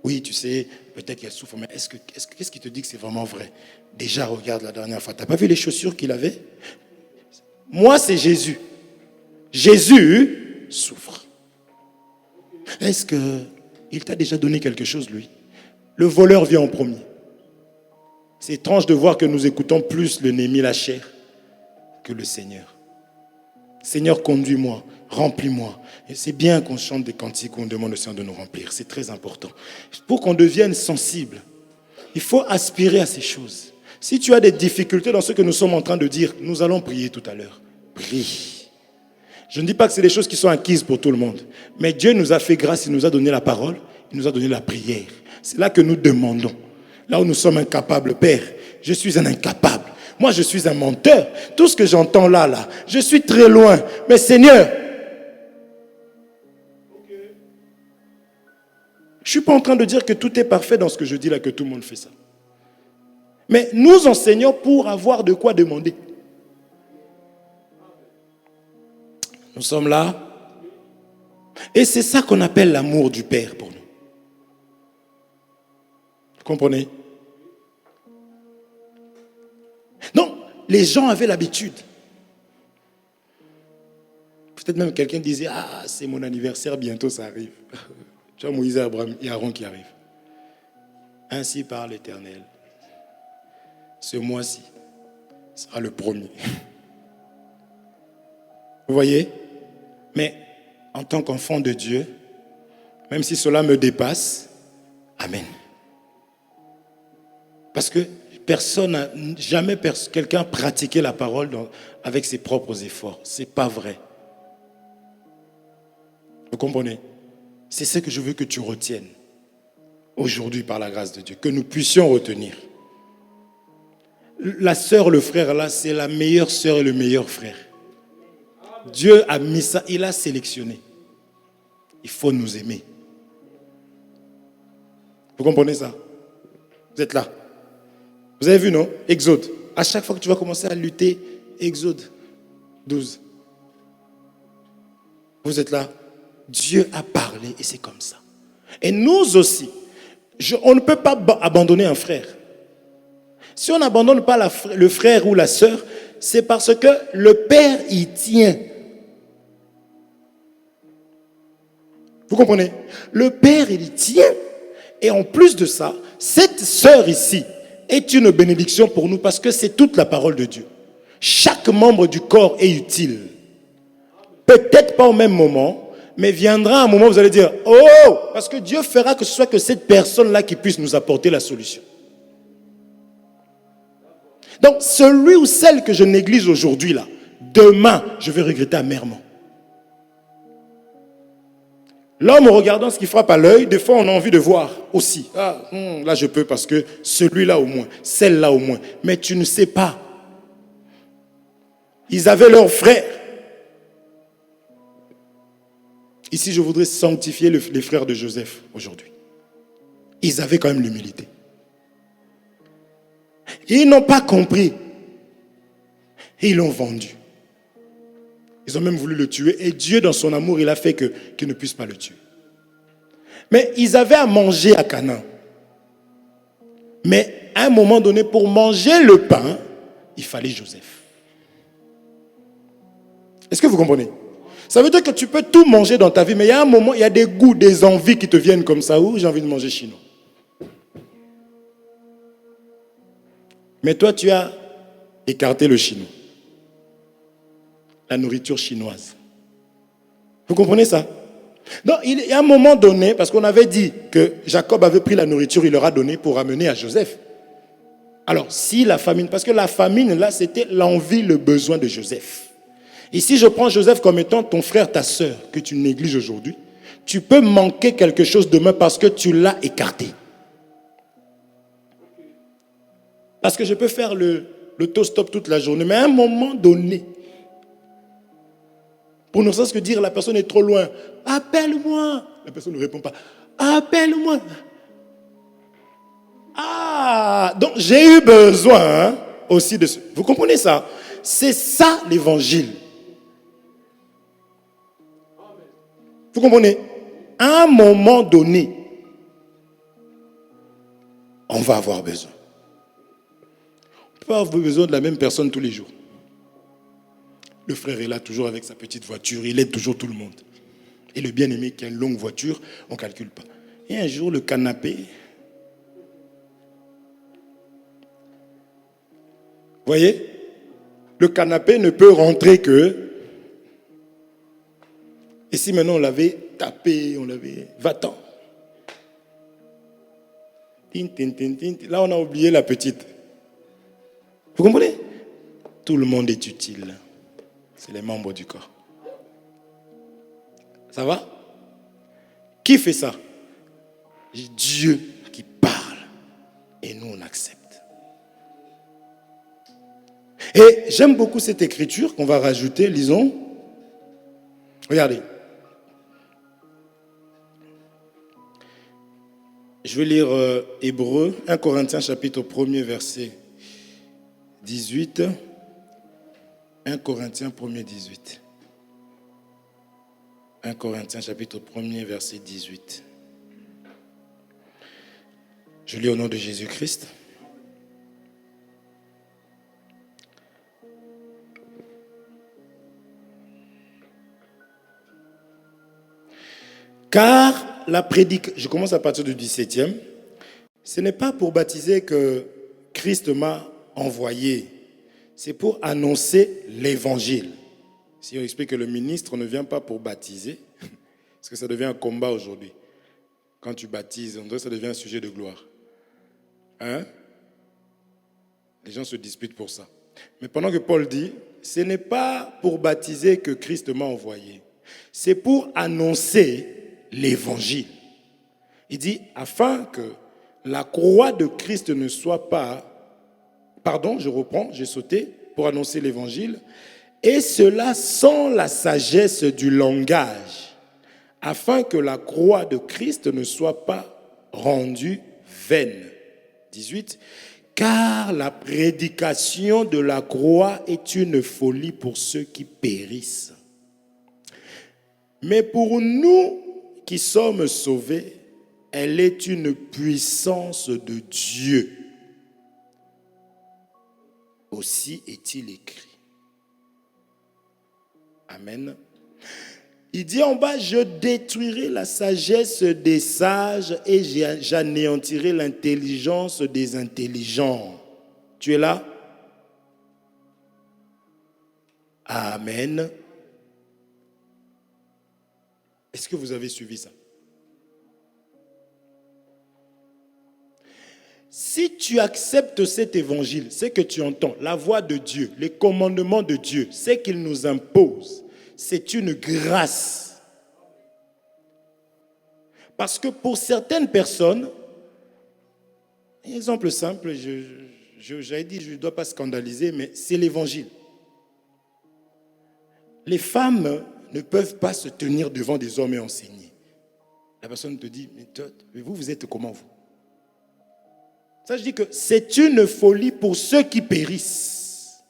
Oui, tu sais, peut-être qu'elle souffre, mais qu'est-ce qui te dit que c'est vraiment vrai? Déjà, regarde la dernière fois. Tu n'as pas vu les chaussures qu'il avait? Moi, c'est Jésus. Jésus souffre. Est-ce qu'il t'a déjà donné quelque chose, lui? Le voleur vient en premier. C'est étrange de voir que nous écoutons plus le Némi, la chair, que le Seigneur. Seigneur, conduis-moi, remplis-moi. Et c'est bien qu'on chante des cantiques où on demande au Seigneur de nous remplir. C'est très important. Pour qu'on devienne sensible, il faut aspirer à ces choses. Si tu as des difficultés dans ce que nous sommes en train de dire, nous allons prier tout à l'heure. Prie. Je ne dis pas que c'est des choses qui sont acquises pour tout le monde. Mais Dieu nous a fait grâce, il nous a donné la parole, il nous a donné la prière. C'est là que nous demandons. Là où nous sommes incapables, Père, je suis un incapable. Moi, je suis un menteur. Tout ce que j'entends là, je suis très loin. Mais Seigneur, je ne suis pas en train de dire que tout est parfait dans ce que je dis là, que tout le monde fait ça. Mais nous enseignons pour avoir de quoi demander. Nous sommes là. Et c'est ça qu'on appelle l'amour du Père pour nous. Vous comprenez? Non, les gens avaient l'habitude. Peut-être même quelqu'un disait, ah, c'est mon anniversaire, bientôt ça arrive. Tu vois Moïse, Abraham et Aaron qui arrivent. Ainsi parle l'Éternel. Ce mois-ci sera le premier. Vous voyez? Mais en tant qu'enfant de Dieu, même si cela me dépasse, Amen. Parce que jamais quelqu'un pratiqué la parole avec ses propres efforts. Ce n'est pas vrai. Vous comprenez? C'est ce que je veux que tu retiennes aujourd'hui par la grâce de Dieu, que nous puissions retenir. La sœur, le frère là, c'est la meilleure sœur et le meilleur frère. Dieu a mis ça, il a sélectionné. Il faut nous aimer. Vous comprenez ça? Vous êtes là? Vous avez vu, non? Exode. À chaque fois que tu vas commencer à lutter, Exode 12. Vous êtes là? Dieu a parlé et c'est comme ça. Et nous aussi, on ne peut pas abandonner un frère. Si on n'abandonne pas le frère ou la sœur, c'est parce que le Père y tient. Vous comprenez? Le Père, il y tient. Et en plus de ça, cette sœur ici est une bénédiction pour nous parce que c'est toute la parole de Dieu. Chaque membre du corps est utile. Peut-être pas au même moment, mais viendra un moment où vous allez dire, oh, parce que Dieu fera que ce soit que cette personne-là qui puisse nous apporter la solution. Donc, celui ou celle que je néglige aujourd'hui, là, demain, je vais regretter amèrement. L'homme, en regardant ce qui frappe à l'œil, des fois, on a envie de voir aussi. Ah, là, je peux parce que celui-là au moins, celle-là au moins. Mais tu ne sais pas. Ils avaient leur frère. Ici, je voudrais sanctifier les frères de Joseph aujourd'hui. ils avaient quand même l'humilité. Ils n'ont pas compris. Et ils l'ont vendu. Ils ont même voulu le tuer. Et Dieu, dans son amour, il a fait qu'ils ne puissent pas le tuer. Mais ils avaient à manger à Canaan. Mais à un moment donné, pour manger le pain, il fallait Joseph. Est-ce que vous comprenez? Ça veut dire que tu peux tout manger dans ta vie, mais il y a un moment, il y a des goûts, des envies qui te viennent comme ça. Où j'ai envie de manger chinois. Mais toi, tu as écarté le chinois. La nourriture chinoise. Vous comprenez ça? Donc, il y a un moment donné, parce qu'on avait dit que Jacob avait pris la nourriture, il leur a donné pour amener à Joseph. Alors, si la famine, parce que la famine, là, c'était l'envie, le besoin de Joseph. Et si je prends Joseph comme étant ton frère, ta soeur, que tu négliges aujourd'hui, tu peux manquer quelque chose demain parce que tu l'as écarté. Parce que je peux faire le toast-stop toute la journée, mais à un moment donné, pour ne serait-ce que dire la personne est trop loin, appelle-moi. La personne ne répond pas, appelle-moi. Ah, donc j'ai eu besoin aussi de... Vous comprenez ça? C'est ça l'évangile. Vous comprenez? À un moment donné, on va avoir besoin. On peut avoir besoin de la même personne tous les jours. Le frère est là toujours avec sa petite voiture, il aide toujours tout le monde. Et le bien-aimé qui a une longue voiture, on ne calcule pas. Et un jour, le canapé... Vous voyez? Le canapé ne peut rentrer que... Et si maintenant on l'avait tapé, on l'avait... Va-t'en. Là, on a oublié la petite. Vous comprenez? Tout le monde est utile. C'est les membres du corps. Ça va? Qui fait ça? Dieu qui parle. Et nous, on accepte. Et j'aime beaucoup cette écriture qu'on va rajouter. Lisons. Regardez. Je vais lire Hébreux, 1 Corinthiens chapitre 1er verset 18. 1 Corinthiens 1er 18. 1 Corinthiens chapitre 1er verset 18. Je lis au nom de Jésus-Christ. Car la prédication, je commence à partir du 17e, ce n'est pas pour baptiser que Christ m'a envoyé, c'est pour annoncer l'évangile. Si on explique que le ministre ne vient pas pour baptiser, parce que ça devient un combat aujourd'hui. Quand tu baptises, on dirait que ça devient un sujet de gloire. Hein? Les gens se disputent pour ça. Mais pendant que Paul dit, ce n'est pas pour baptiser que Christ m'a envoyé, c'est pour annoncer l'évangile. Il dit, afin que la croix de Christ ne soit pas... Pardon, je reprends, j'ai sauté pour annoncer l'évangile. Et cela sans la sagesse du langage, afin que la croix de Christ ne soit pas rendue vaine. 18. Car la prédication de la croix est une folie pour ceux qui périssent. Mais pour nous qui sommes sauvés, elle est une puissance de Dieu. Aussi est-il écrit. Amen. Il dit en bas, je détruirai la sagesse des sages et j'anéantirai l'intelligence des intelligents. Tu es là? Amen. Est-ce que vous avez suivi ça? Si tu acceptes cet évangile, c'est que tu entends la voix de Dieu, les commandements de Dieu, c'est qu'il nous impose. C'est une grâce. Parce que pour certaines personnes, un exemple simple, j'avais dit, je ne dois pas scandaliser, mais c'est l'évangile. Les femmes ne peuvent pas se tenir devant des hommes et enseigner. La personne te dit, mais toi, vous êtes comment vous? Ça, je dis que c'est une folie pour ceux qui périssent.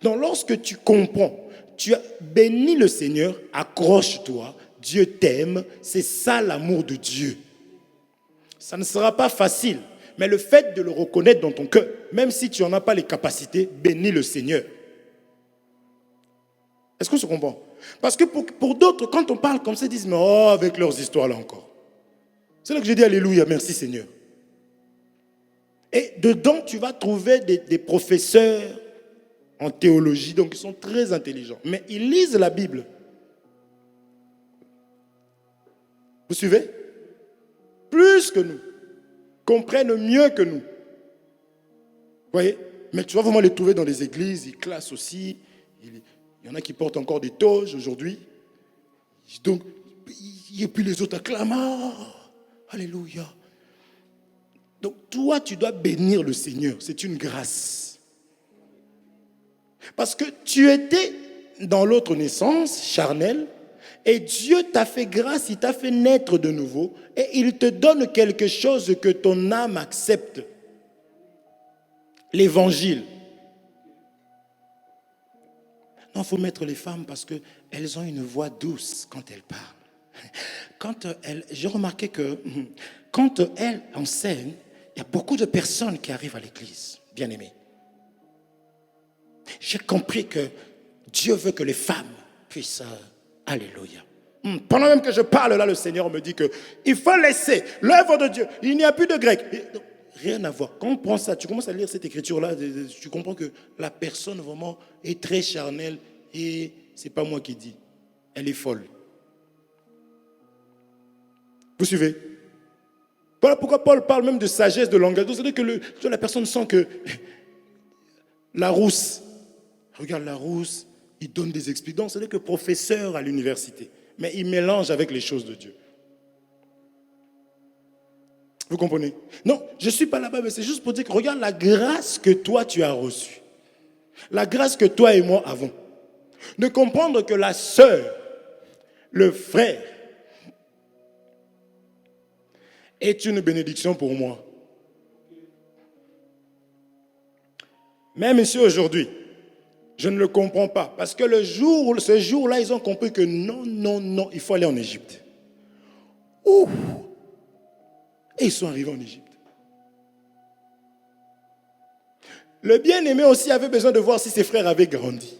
Donc, lorsque tu comprends, tu as béni le Seigneur, accroche-toi, Dieu t'aime, c'est ça l'amour de Dieu. Ça ne sera pas facile, mais le fait de le reconnaître dans ton cœur, même si tu n'en as pas les capacités, bénis le Seigneur. Est-ce qu'on se comprend? Parce que pour d'autres, quand on parle comme ça, ils disent, mais oh, avec leurs histoires là encore. C'est là que je dis alléluia, merci Seigneur. Et dedans, tu vas trouver des professeurs en théologie, donc ils sont très intelligents. Mais ils lisent la Bible. Vous suivez? Plus que nous. Comprennent mieux que nous. Vous voyez? Mais tu vas vraiment les trouver dans les églises, ils classent aussi. Il y en a qui portent encore des toges aujourd'hui. Donc, et puis les autres acclament. Alléluia. Donc toi, tu dois bénir le Seigneur. C'est une grâce. Parce que tu étais dans l'autre naissance, charnelle, et Dieu t'a fait grâce, il t'a fait naître de nouveau, et il te donne quelque chose que ton âme accepte. L'évangile. Non, il faut mettre les femmes parce qu'elles ont une voix douce quand elles parlent. J'ai remarqué que quand elles enseignent, il y a beaucoup de personnes qui arrivent à l'église, bien aimées. J'ai compris que Dieu veut que les femmes puissent... alléluia. Pendant même que je parle là, le Seigneur me dit qu'il faut laisser l'œuvre de Dieu. Il n'y a plus de grec. Rien à voir. Quand on prend ça, tu commences à lire cette écriture-là, tu comprends que la personne vraiment est très charnelle et ce n'est pas moi qui dis. Elle est folle. Vous suivez? Voilà pourquoi Paul parle même de sagesse de langage. C'est-à-dire que la personne sent que la rousse, regarde la rousse, il donne des explications. C'est-à-dire que professeur à l'université, mais il mélange avec les choses de Dieu. Vous comprenez? Non, je ne suis pas là-bas, mais c'est juste pour dire que regarde la grâce que toi tu as reçue. La grâce que toi et moi avons. De comprendre que la sœur, le frère, est une bénédiction pour moi. Même si aujourd'hui, je ne le comprends pas. Parce que ce jour-là, ils ont compris que non, il faut aller en Égypte. Ouh! Et ils sont arrivés en Égypte. Le bien-aimé aussi avait besoin de voir si ses frères avaient grandi.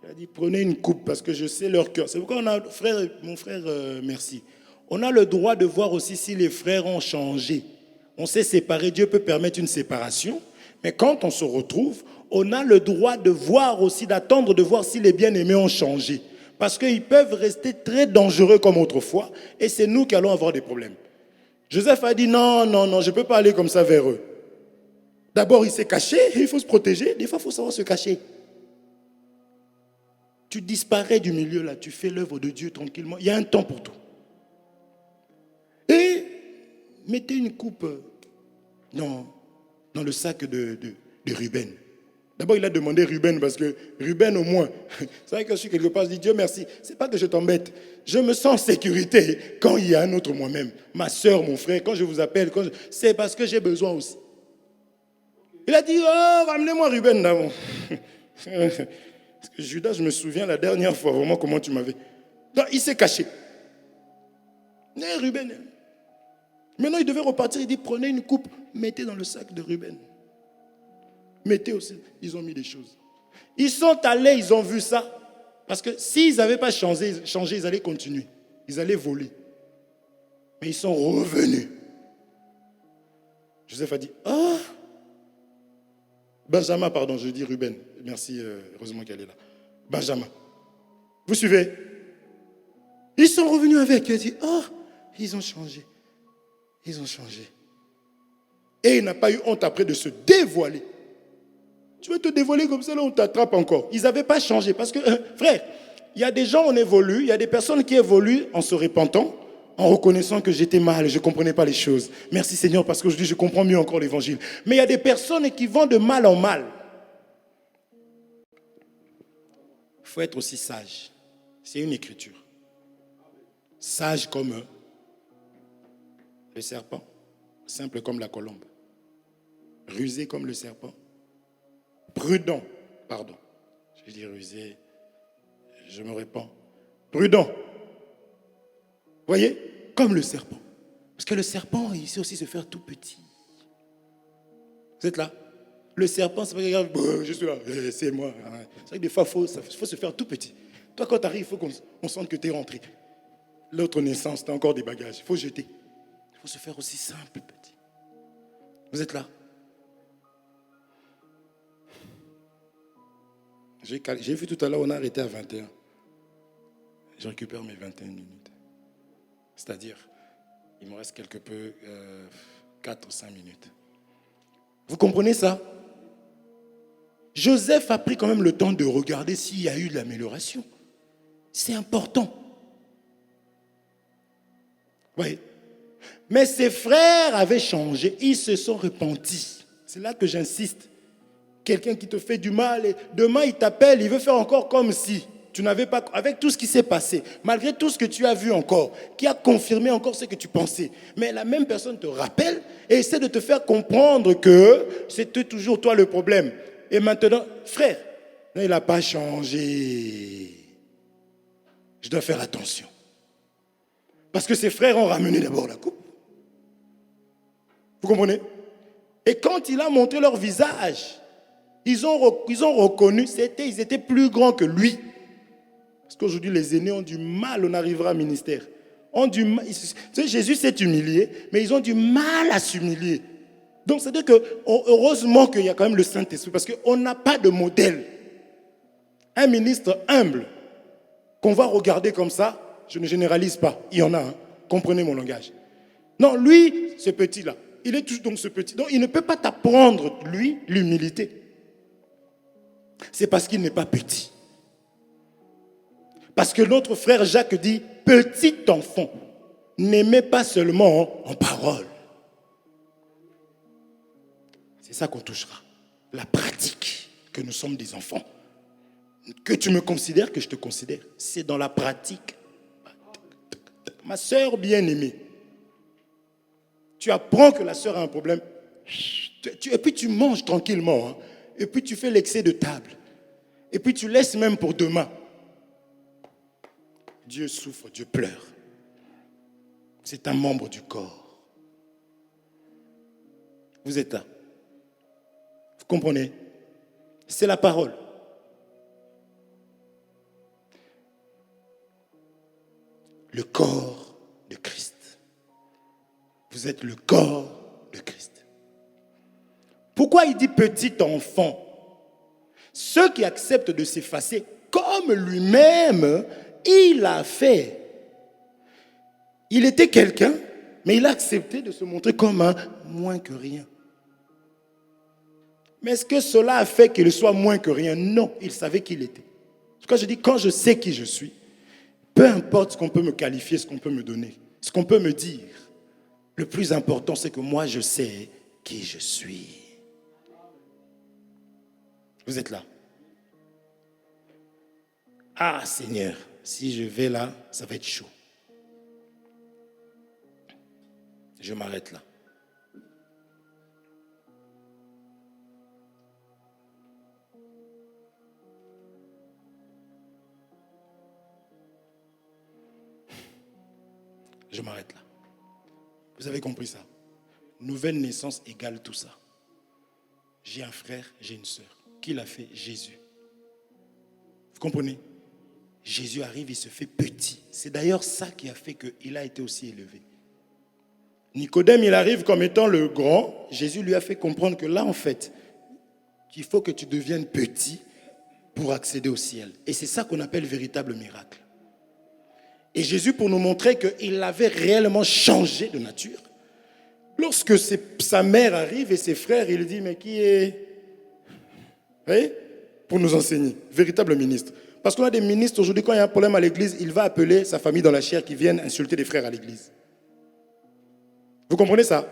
Il a dit, prenez une coupe parce que je sais leur cœur. C'est pourquoi mon frère, merci. On a le droit de voir aussi si les frères ont changé. On s'est séparés, Dieu peut permettre une séparation. Mais quand on se retrouve, on a le droit de voir aussi, d'attendre de voir si les bien-aimés ont changé. Parce qu'ils peuvent rester très dangereux comme autrefois. Et c'est nous qui allons avoir des problèmes. Joseph a dit, non, je ne peux pas aller comme ça vers eux. D'abord, il s'est caché, il faut se protéger. Des fois, il faut savoir se cacher. Tu disparais du milieu là, tu fais l'œuvre de Dieu tranquillement. Il y a un temps pour tout. Et mettez une coupe dans le sac de Ruben. D'abord, il a demandé Ruben parce que Ruben, au moins, c'est vrai que je suis quelque part, je dis Dieu merci. C'est pas que je t'embête. Je me sens en sécurité quand il y a un autre moi-même. Ma soeur, mon frère, quand je vous appelle, c'est parce que j'ai besoin aussi. Il a dit, oh, ramenez-moi Ruben d'abord. Parce que Judas, je me souviens la dernière fois, vraiment, comment tu m'avais. Donc, il s'est caché. Mais Ruben. Maintenant, il devait repartir. Il dit, prenez une coupe, mettez dans le sac de Ruben. Mettez aussi. Ils ont mis des choses. Ils sont allés, ils ont vu ça. Parce que s'ils n'avaient pas changé, ils allaient continuer. Ils allaient voler. Mais ils sont revenus. Joseph a dit, ah, Benjamin, pardon, je dis Ruben. Merci, heureusement qu'elle est là. Benjamin. Vous suivez? Ils sont revenus avec. Il a dit, oh, ils ont changé. Ils ont changé. Et il n'a pas eu honte après de se dévoiler. Tu veux te dévoiler comme ça, là, on t'attrape encore. Ils n'avaient pas changé. Parce que, frère, il y a des gens, on évolue, il y a des personnes qui évoluent en se repentant, en reconnaissant que j'étais mal et je ne comprenais pas les choses. Merci Seigneur, parce qu'aujourd'hui, je comprends mieux encore l'évangile. Mais il y a des personnes qui vont de mal en mal. Il faut être aussi sage. C'est une écriture. Sage comme Le serpent, simple comme la colombe. Rusé comme le serpent. Prudent, pardon. Je dis rusé, je me répands. Prudent. Voyez, comme le serpent. Parce que le serpent, il sait aussi se faire tout petit. Vous êtes là? Le serpent, c'est pas que je suis là, c'est moi. C'est vrai que des fois, il faut se faire tout petit. Toi, quand tu arrives, il faut qu'on sente que tu es rentré. L'autre naissance, tu as encore des bagages. Il faut jeter. Il faut se faire aussi simple, petit. Vous êtes là? J'ai vu tout à l'heure, on a arrêté à 21. Je récupère mes 21 minutes. C'est-à-dire, il me reste quelque peu 4 ou 5 minutes. Vous comprenez ça? Joseph a pris quand même le temps de regarder s'il y a eu de l'amélioration. C'est important. Oui. Mais ses frères avaient changé. Ils se sont repentis. C'est là que j'insiste. Quelqu'un qui te fait du mal et demain il t'appelle, il veut faire encore comme si tu n'avais pas, avec tout ce qui s'est passé, malgré tout ce que tu as vu encore, qui a confirmé encore ce que tu pensais. Mais la même personne te rappelle et essaie de te faire comprendre que c'était toujours toi le problème. Et maintenant, frère, non, il n'a pas changé. Je dois faire attention. Parce que ses frères ont ramené d'abord la coupe. Vous comprenez? Et quand il a montré leur visage, ils ont reconnu, ils étaient plus grands que lui. Parce qu'aujourd'hui, les aînés ont du mal, on arrivera au ministère. Jésus s'est humilié, mais ils ont du mal à s'humilier. Donc, c'est-à-dire que, heureusement qu'il y a quand même le Saint-Esprit, parce qu'on n'a pas de modèle. Un ministre humble, qu'on va regarder comme ça, je ne généralise pas, il y en a, hein. Comprenez mon langage. Non, lui, ce petit-là, il est toujours donc ce petit. Donc, il ne peut pas t'apprendre, lui, l'humilité. C'est parce qu'il n'est pas petit. Parce que notre frère Jacques dit, petit enfant, n'aimez pas seulement en parole. C'est ça qu'on touchera. La pratique, que nous sommes des enfants. Que tu me considères, que je te considère. C'est dans la pratique. Ma sœur bien-aimée, tu apprends que la sœur a un problème. Et puis tu manges tranquillement. Hein. Et puis tu fais l'excès de table. Et puis tu laisses même pour demain. Dieu souffre, Dieu pleure. C'est un membre du corps. Vous êtes là. Vous comprenez? C'est la parole. Le corps de Christ. Vous êtes le corps de Christ. Pourquoi il dit petit enfant? Ceux qui acceptent de s'effacer comme lui-même, il a fait. Il était quelqu'un, mais il a accepté de se montrer comme un moins que rien. Mais est-ce que cela a fait qu'il soit moins que rien? Non, il savait qui il était. Quand je dis, quand je sais qui je suis, peu importe ce qu'on peut me qualifier, ce qu'on peut me donner, ce qu'on peut me dire, le plus important, c'est que moi, je sais qui je suis. Vous êtes là? Ah, Seigneur, si je vais là, ça va être chaud. Je m'arrête là. Je m'arrête là. Vous avez compris ça? Nouvelle naissance égale tout ça. J'ai un frère, j'ai une sœur. Qui l'a fait? Jésus. Vous comprenez? Jésus arrive, il se fait petit. C'est d'ailleurs ça qui a fait qu'il a été aussi élevé. Nicodème, il arrive comme étant le grand. Jésus lui a fait comprendre que là, en fait, qu'il faut que tu deviennes petit pour accéder au ciel. Et c'est ça qu'on appelle véritable miracle. Et Jésus, pour nous montrer qu'il avait réellement changé de nature, lorsque sa mère arrive et ses frères, il dit, mais qui est... Vous voyez? Pour nous enseigner. Véritable ministre. Parce qu'on a des ministres aujourd'hui, quand il y a un problème à l'église, il va appeler sa famille dans la chair qui viennent insulter les frères à l'église. Vous comprenez ça?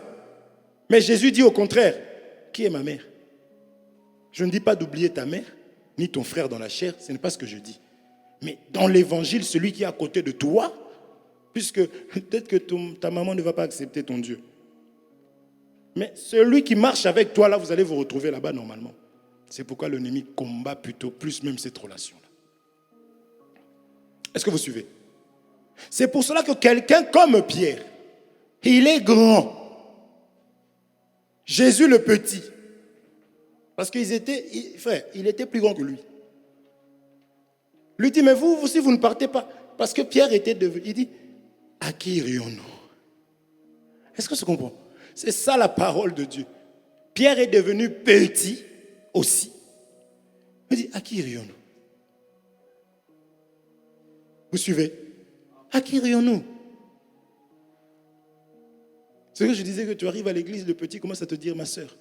Mais Jésus dit au contraire, qui est ma mère? Je ne dis pas d'oublier ta mère, ni ton frère dans la chair, ce n'est pas ce que je dis. Mais dans l'évangile, celui qui est à côté de toi, Puisque peut-être que ta maman ne va pas accepter ton Dieu. Mais celui qui marche avec toi, là, vous allez vous retrouver là-bas normalement. C'est pourquoi l'ennemi combat plutôt plus même cette relation-là. Est-ce que vous suivez? C'est pour cela que quelqu'un comme Pierre, il est grand. Jésus le petit. Parce qu'il était plus grand que lui. Lui dit, mais vous aussi, vous ne partez pas. Parce que Pierre était devenu, il dit, à qui irions-nous? Est-ce que tu comprends? C'est ça la parole de Dieu. Pierre est devenu petit aussi. Il dit, à qui irions-nous? Vous suivez? À qui irions-nous? C'est que je disais que tu arrives à l'église, le petit commence à te dire, ma soeur.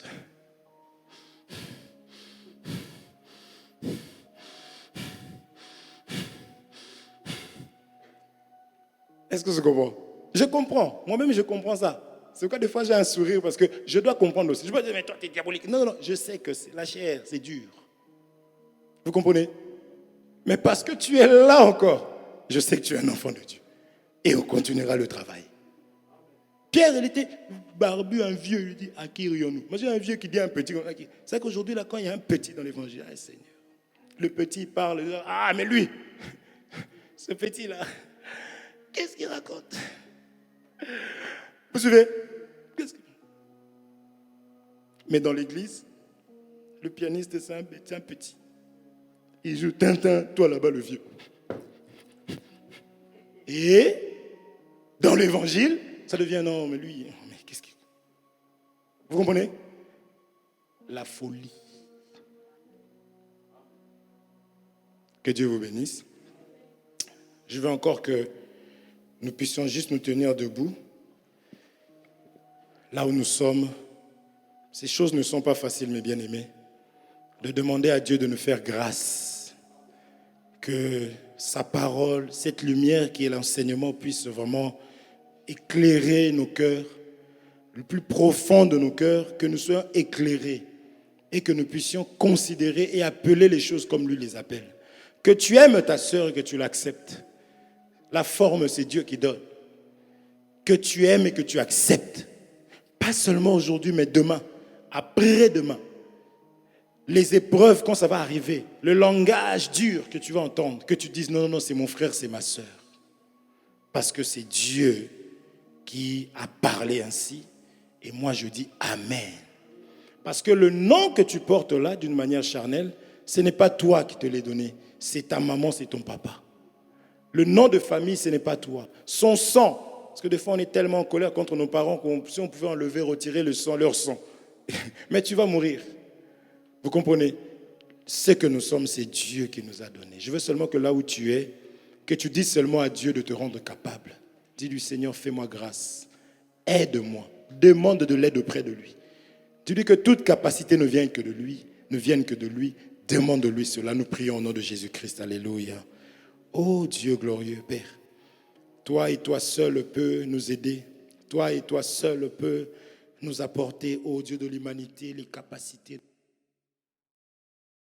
Est-ce que je comprends? Je comprends. Moi-même, je comprends ça. C'est pourquoi des fois, j'ai un sourire parce que je dois comprendre aussi. Je ne peux pas dire, mais toi, tu es diabolique. Non, non, je sais que la chair, c'est dur. Vous comprenez? Mais parce que tu es là encore, je sais que tu es un enfant de Dieu. Et on continuera le travail. Pierre, il était barbu, un vieux. Il dit, à qui irions-nous? Moi, j'ai un vieux qui dit à un petit. C'est qu'aujourd'hui, là, quand il y a un petit dans l'évangile, ah, Seigneur, le petit parle, il dit, ah, mais lui, ce petit-là, qu'est-ce qu'il raconte? Vous suivez? Mais dans l'église, le pianiste, c'est un petit. Il joue Tintin, toi là-bas, le vieux. Et dans l'évangile, ça devient non, mais lui, mais qu'est-ce qu'il... Vous comprenez? La folie. Que Dieu vous bénisse. Je veux encore que nous puissions juste nous tenir debout. Là où nous sommes, ces choses ne sont pas faciles, mes bien-aimés. De demander à Dieu de nous faire grâce. Que sa parole, cette lumière qui est l'enseignement, puisse vraiment éclairer nos cœurs, le plus profond de nos cœurs, que nous soyons éclairés et que nous puissions considérer et appeler les choses comme lui les appelle. Que tu aimes ta sœur et que tu l'acceptes. La forme, c'est Dieu qui donne. Que tu aimes et que tu acceptes. Pas seulement aujourd'hui, mais demain, après-demain. Les épreuves, quand ça va arriver, le langage dur que tu vas entendre, que tu dises non, non, non, c'est mon frère, c'est ma sœur. Parce que c'est Dieu qui a parlé ainsi. Et moi, je dis Amen. Parce que le nom que tu portes là, d'une manière charnelle, ce n'est pas toi qui te l'ai donné. C'est ta maman, c'est ton papa. Le nom de famille, ce n'est pas toi. Son sang. Parce que des fois, on est tellement en colère contre nos parents que si on pouvait enlever, retirer le sang, leur sang. Mais tu vas mourir. Vous comprenez? Ce que nous sommes, c'est Dieu qui nous a donné. Je veux seulement que là où tu es, que tu dises seulement à Dieu de te rendre capable. Dis-lui, Seigneur, fais-moi grâce. Aide-moi. Demande de l'aide auprès de lui. Dis-lui que toute capacité ne vienne que de lui. Demande-lui cela. Nous prions au nom de Jésus-Christ. Alléluia. Oh Dieu glorieux, Père. Toi et toi seul peux nous aider. Toi et toi seul peux nous apporter, ô Dieu de l'humanité, les capacités.